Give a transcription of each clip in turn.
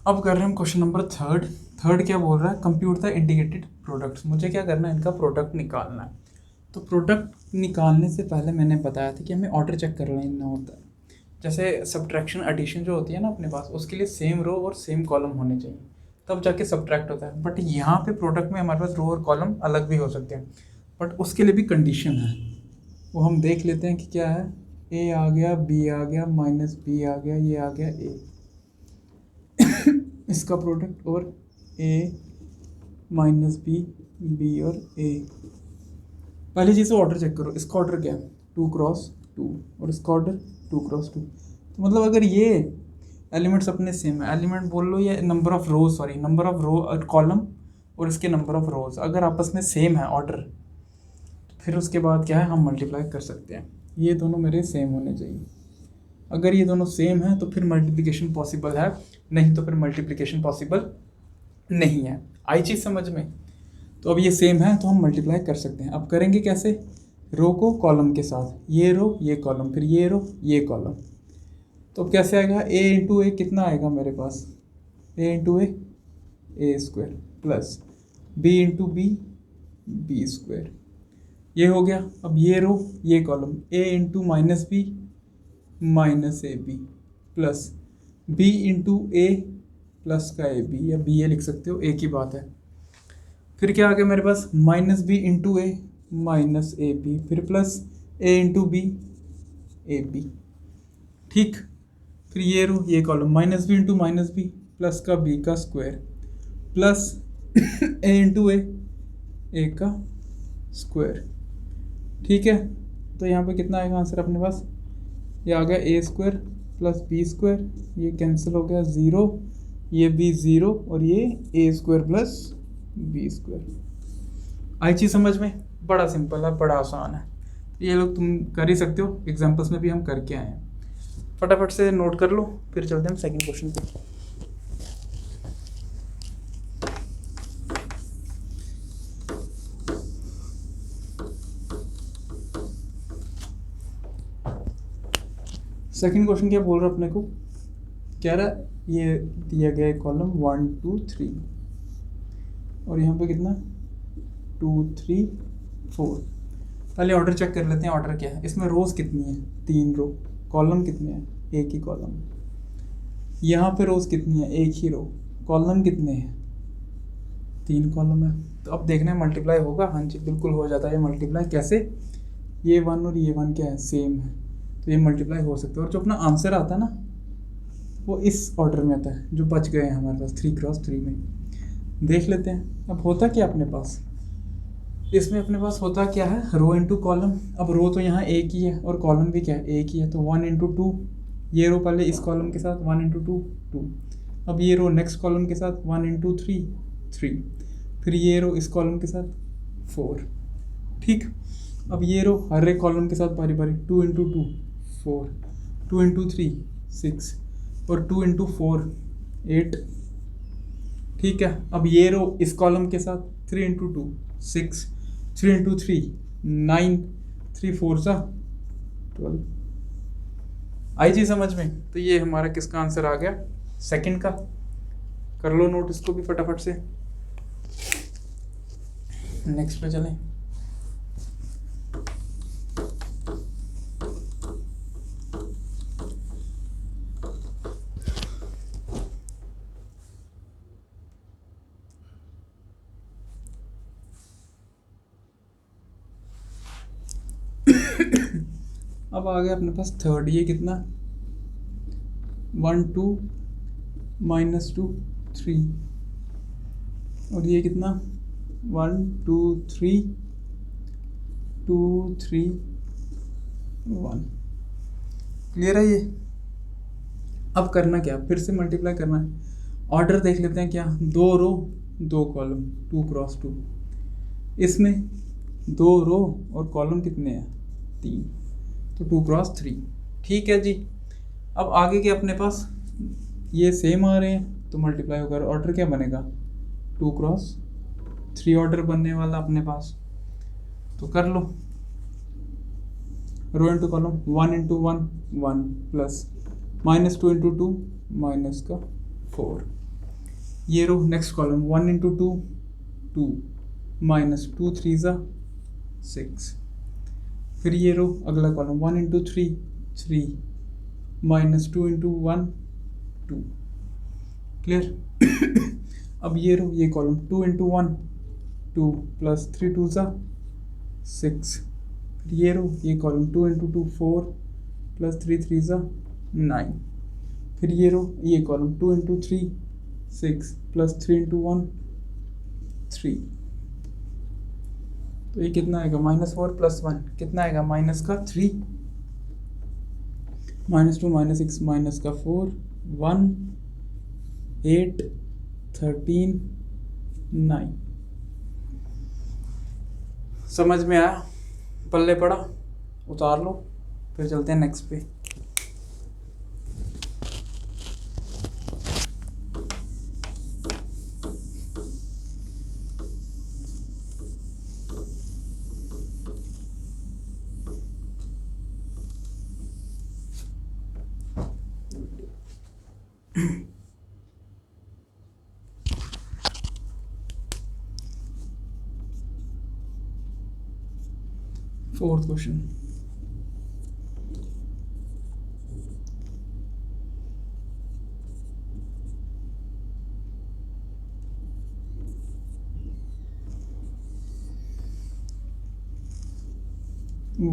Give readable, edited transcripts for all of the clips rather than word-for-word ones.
अब कर रहे हैं हम क्वेश्चन नंबर थर्ड। थर्ड क्या बोल रहा है, कंप्यूट द इंटीग्रेटेड प्रोडक्ट्स। मुझे क्या करना है, इनका प्रोडक्ट निकालना है। तो प्रोडक्ट निकालने से पहले मैंने बताया था कि हमें ऑर्डर चेक कर लेना होता है। जैसे सब्ट्रैक्शन एडिशन जो होती है ना अपने पास, उसके लिए सेम रो और सेम कॉलम होने चाहिए, तब जाके सब्ट्रैक्ट होता है। बट यहाँ पे प्रोडक्ट में हमारे पास रो और कॉलम अलग भी हो सकते हैं, बट उसके लिए भी कंडीशन है। वो हम देख लेते हैं कि क्या है। ए आ गया, बी आ गया, माइनस बी आ गया, ये आ गया ए इसका प्रोडक्ट, और ए माइनस बी, बी और ए। पहली चीज़ तो ऑर्डर चेक करो। इसका ऑर्डर क्या है, 2x2, और इसका ऑर्डर 2x2। तो मतलब अगर ये एलिमेंट्स अपने सेम है, एलिमेंट बोल लो या number of rows, sorry number of row और कॉलम और इसके नंबर ऑफ रोज अगर आपस में सेम है ऑर्डर, फिर उसके बाद क्या है, हम मल्टीप्लाई कर सकते हैं। ये दोनों मेरे सेम होने चाहिए। अगर ये दोनों सेम है तो फिर मल्टीप्लिकेशन पॉसिबल है, नहीं तो फिर मल्टीप्लिकेशन पॉसिबल नहीं है। आई चीज़ समझ में। तो अब ये सेम है तो हम मल्टीप्लाई कर सकते हैं। अब करेंगे कैसे, रो को कॉलम के साथ, ये रो ये कॉलम, फिर ये रो ये कॉलम। तो अब कैसे आएगा, ए इंटू ए कितना आएगा मेरे पास, A into A square, plus B into B square. ये हो गया। अब ये रो ये column, A into minus A B, plus B into A plus का ए बी, या बी ए लिख सकते हो, एक ही बात है। फिर क्या आ गया मेरे पास, minus B into A minus A B, फिर plus A into B A B. ठीक। फिर ये रो ये column, minus B into minus B plus का बी का square, plus A into A का स्क्वायर। ठीक है। तो यहाँ पे कितना आएगा आंसर अपने पास, ये आ गया ए स्क्वायर प्लस बी स्क्वायर, ये कैंसिल हो गया, ज़ीरो, ये बी ज़ीरो, और ये ए स्क्वायर प्लस बी स्क्वायर। आई चीज़ समझ में। बड़ा सिंपल है, बड़ा आसान है। ये लोग तुम कर ही सकते हो, एग्जाम्पल्स में भी हम करके आए हैं। फटाफट से नोट कर लो, फिर चलते हैं हम सेकंड क्वेश्चन पे। सेकंड क्वेश्चन क्या बोल रहा है अपने को, कह रहा है ये दिया गया है कॉलम 1 2 3, और यहाँ पे कितना 2 3 4। पहले ऑर्डर चेक कर लेते हैं, ऑर्डर क्या है। इसमें रोज कितनी है, 3 रो। कॉलम कितने हैं, एक ही कॉलम। यहाँ पे रोज कितनी है, एक ही रो। कॉलम कितने हैं, 3 कॉलम है। तो अब देखना है मल्टीप्लाई होगा। हाँ जी बिल्कुल हो जाता है मल्टीप्लाई। कैसे, ये 1 और ये 1 क्या है, सेम है, तो ये मल्टीप्लाई हो सकता है। और जो अपना आंसर आता है ना, वो इस ऑर्डर में आता है जो बच गए हैं हमारे पास 3x3 में। देख लेते हैं। अब होता क्या अपने पास, इसमें अपने पास होता क्या है, रो इंटू कॉलम। अब रो तो यहाँ एक ही है और कॉलम भी क्या है, एक ही है, तो 1 इंटू 2। ये रो पहले इस कॉलम के साथ 1 इंटू 2 2। अब ये रो नेक्स्ट कॉलम के साथ 1 इंटू 3 3। फिर ये रो इस कॉलम के साथ 4। ठीक। अब ये रो हर एक कॉलम के साथ बारी बारी 2 इंटू 2 4, 2 इंटू 3 6, और 2 इंटू 4 8। ठीक है। अब ये रो इस कॉलम के साथ 3 इंटू 2 6, 3 इंटू 3 9, 3 4 सा 12। आई चीज समझ में। तो ये हमारा किसका आंसर आ गया, सेकंड का। कर लो नोट इसको भी फटाफट से। नेक्स्ट पे चलें। अब आ गया अपने पास थर्ड। ये कितना, 1 2 -2 3, और ये कितना 1 2 3 2 3 1। क्लियर है ये। अब करना क्या, फिर से मल्टीप्लाई करना है। ऑर्डर देख लेते हैं क्या, 2 रो 2 कॉलम 2x2। इसमें 2 रो और कॉलम कितने हैं, 3, तो 2x3। ठीक है जी। अब आगे के अपने पास ये सेम आ रहे हैं तो मल्टीप्लाई होकर ऑर्डर क्या बनेगा, 2x3 ऑर्डर बनने वाला अपने पास। तो कर लो, row into column, 1 into 1 1, plus -2 into 2 -4। ये row next column 1 into 2 2 minus 2 3 ज़ा 6। फिर ये रो अगला column 1 into 3 3 minus 2 into 1 2। Clear. अब ये रो ये कॉलम 2 इंटू 1 2 प्लस 3 2 ज़ा 6। फिर ये रो ये कॉलम 2 इंटू 2 4 प्लस 3 3 ज़ा 9। फिर ये रो ये कॉलम 2 इंटू 3 6 प्लस 3 इंटू 1 3। तो ये कितना आएगा -4 प्लस 1 कितना आएगा माइनस का 3 -2 -6 माइनस का 4 1 8 13 9। समझ में आया? पल्ले पड़ा उतार लो, फिर चलते हैं नेक्स्ट पे। Fourth question,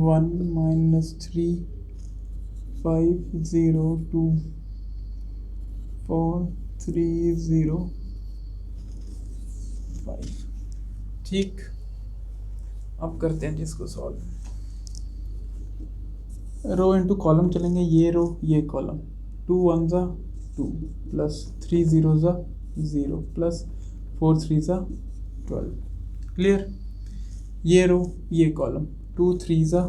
one -3 5 0 2 4 3 0 5। ठीक, अब करते हैं जिसको सॉल्व। रो इंटू कॉलम चलेंगे, ये रो ये कॉलम 2 1 ज़ा 2 प्लस 3 0 ज़ा 0 प्लस 4 3 ज़ा 12। क्लियर। ये रो ये कॉलम 2 3 ज़ा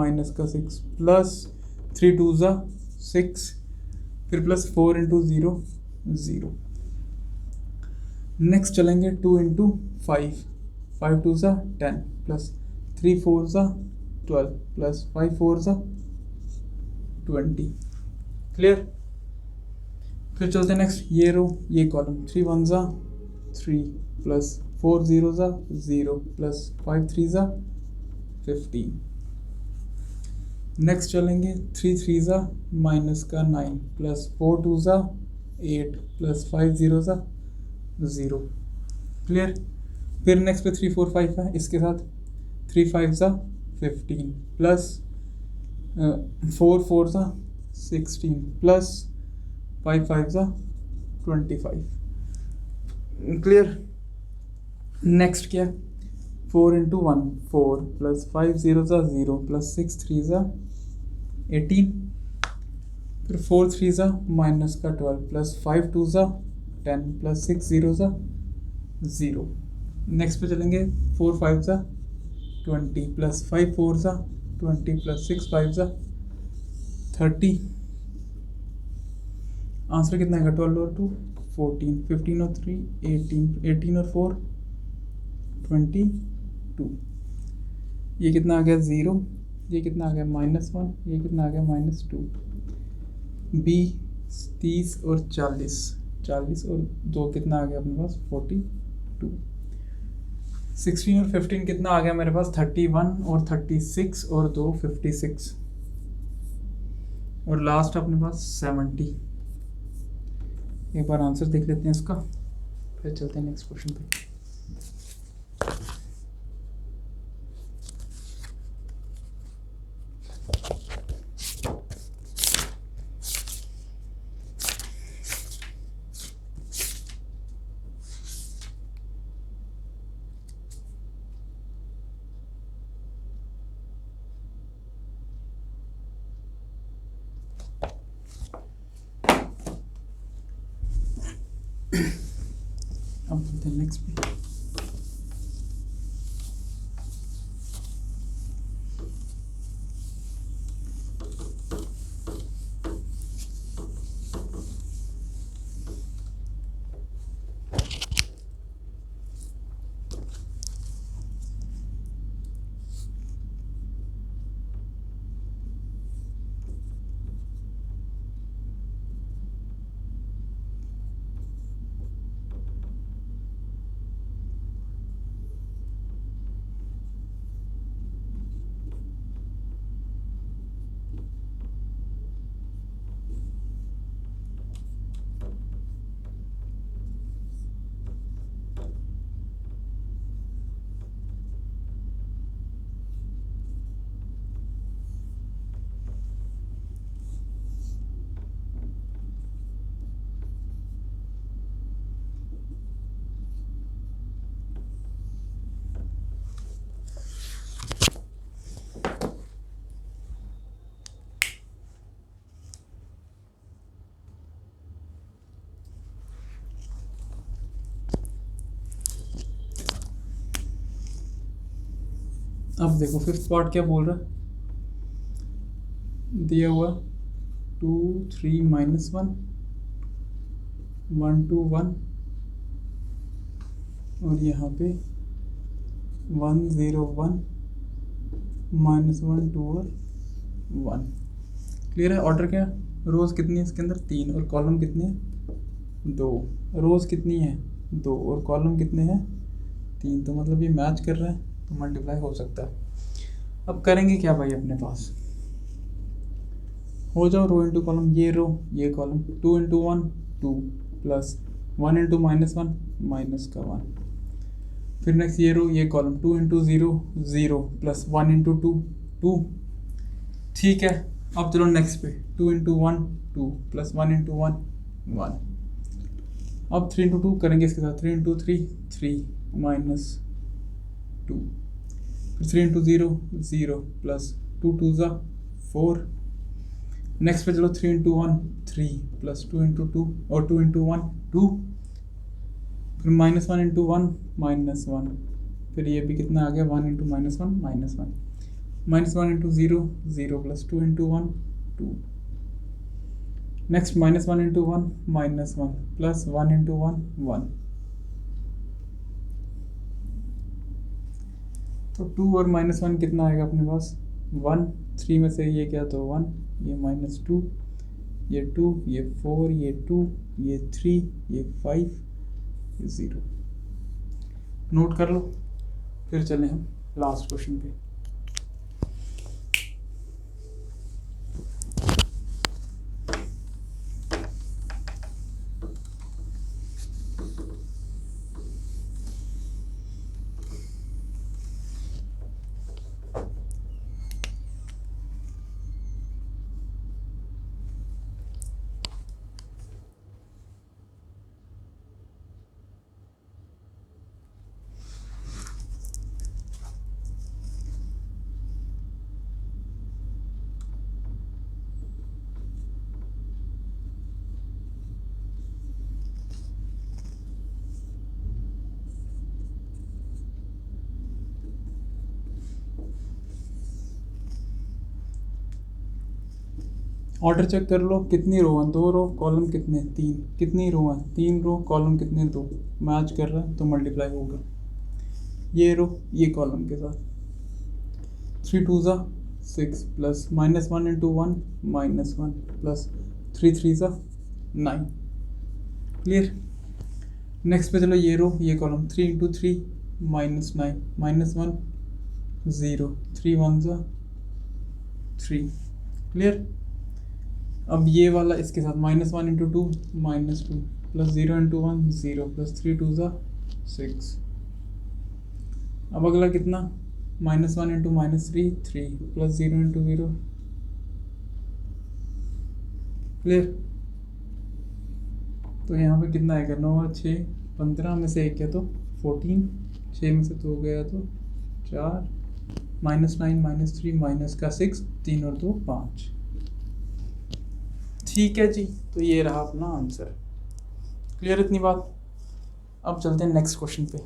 माइनस का 6 प्लस 3 2 ज़ा 6 फिर प्लस 4 इंटू 0 0। नेक्स्ट चलेंगे 2 इंटू 5 5 2 ज़ा 10 प्लस 3 4 ज़ा 12 प्लस 5 4 ज़ा 20। क्लियर। फिर चलते हैं नेक्स्ट, ये रो ये कॉलम 3 1 ज़ा 3 प्लस 4 0 ज़ा 0 प्लस 5 3 ज़ा 15। नेक्स्ट चलेंगे 3 3 ज़ा माइनस का 9 प्लस 4 2 ज़ा 8 प्लस 5 0 ज़ा 0। क्लियर। फिर नेक्स्ट पे 3 4 5 है, इसके साथ 3 5 ज़ा 15 प्लस 4 4 ज़ा 16 प्लस 5 5 ज़ा 25। क्लियर। नेक्स्ट क्या, 4 इंटू 1 4 प्लस 5 0 ज़ा 0 प्लस 6 3 ज़ा 18। फिर 4 3 ज़ा माइनस का 12 प्लस 5 2 ज़ा 10 प्लस 6 0 ज़ा 0। नेक्स्ट पे चलेंगे 4 5 ज़ा 20 प्लस 5 4 ज़ा 20 प्लस 6 5 ज़ा 30। आंसर कितना आएगा 12 और 2 14 15 और 3 18 18 और 4 22। ये कितना आ गया 0, ये कितना आ गया -1, ये कितना आ गया -2। बी 30 और 40 40 और 2 कितना आ गया अपने पास 42। 16 और 15 कितना आ गया मेरे पास 31 और 36 और 2 56 और लास्ट अपने पास 70। एक बार आंसर देख लेते हैं इसका, फिर चलते हैं नेक्स्ट क्वेश्चन पे। अब चलते हैं नेक्स्ट पे। अब देखो फिफ्थ पार्ट क्या बोल रहा है, दिया हुआ 2 3 -1 1 2 1 और यहाँ पे 1 0 1 -1 2 और 1। क्लियर है। ऑर्डर क्या, रोज़ कितनी है इसके अंदर 3 और कॉलम कितने हैं 2। रोज़ कितनी है 2 और कॉलम कितने हैं 3, तो मतलब ये मैच कर रहा है तो मल्टीप्लाई हो सकता है। अब करेंगे क्या भाई, अपने पास हो जाओ रो इंटू कॉलम, ये रो ये column, 2 into 1 2 plus 1 into -1 minus का 1। फिर नेक्स्ट ये रो ये कॉलम, 2 इंटू 0 0 प्लस 1 इंटू 2 2। ठीक है, अब चलो नेक्स्ट पे 2 इंटू 1 2 प्लस 1 इंटू 1 1। अब 3 इंटू 2 करेंगे इसके साथ, 3 इंटू 3 3 माइनस 2। फिर 3 इंटू 0 0 प्लस 2 2 ज़ा 4। नेक्स्ट पे चलो 3 इंटू 1 3 प्लस 2 इंटू 2 और 2 इंटू 1 2। फिर -1 इंटू 1 -1। फिर ये भी कितना आ गया 1 into -1 -1 -1 into 0 0 plus 2 into 1 2। Next -1 into 1 -1 plus 1 into 1 1। तो 2 और -1 कितना आएगा अपने पास 1। 3 में से ये क्या तो 1, ये -2, ये 2, ये 4, ये 2, ये 3, ये 5, ये 0। नोट कर लो। फिर चलें हम लास्ट क्वेश्चन पे। ऑर्डर चेक कर लो, कितनी रो हैं 2 रो, कॉलम कितने 3, कितनी रो हैं 3 रो, कॉलम कितने 2, मैच कर रहा है तो मल्टीप्लाई होगा ये रो ये कॉलम के साथ। 3 2 ज़ा 6 प्लस -1 इंटू 1 -1 प्लस 3 3 ज़ा 9। क्लियर। नेक्स्ट पे चलो ये रो ये कॉलम, 3 इंटू 3 -9 -1 0 3 1 ज़ा 3। क्लियर। अब ये वाला इसके साथ -1 इंटू 2 -2 प्लस 0 इंटू 1 0 प्लस 3 2 ज़ा 6। अब अगला कितना -1 इंटू -3 3 प्लस 0 इंटू 0। क्लियर। तो यहाँ पे कितना आएगा 9 और 6 15 में से एक है तो 14, 6 में से 2 गया तो 4 -9 -3 माइनस का 6 3 और 2 5। ठीक है जी, तो ये रहा अपना आंसर। क्लियर इतनी बात। अब चलते हैं नेक्स्ट क्वेश्चन पे।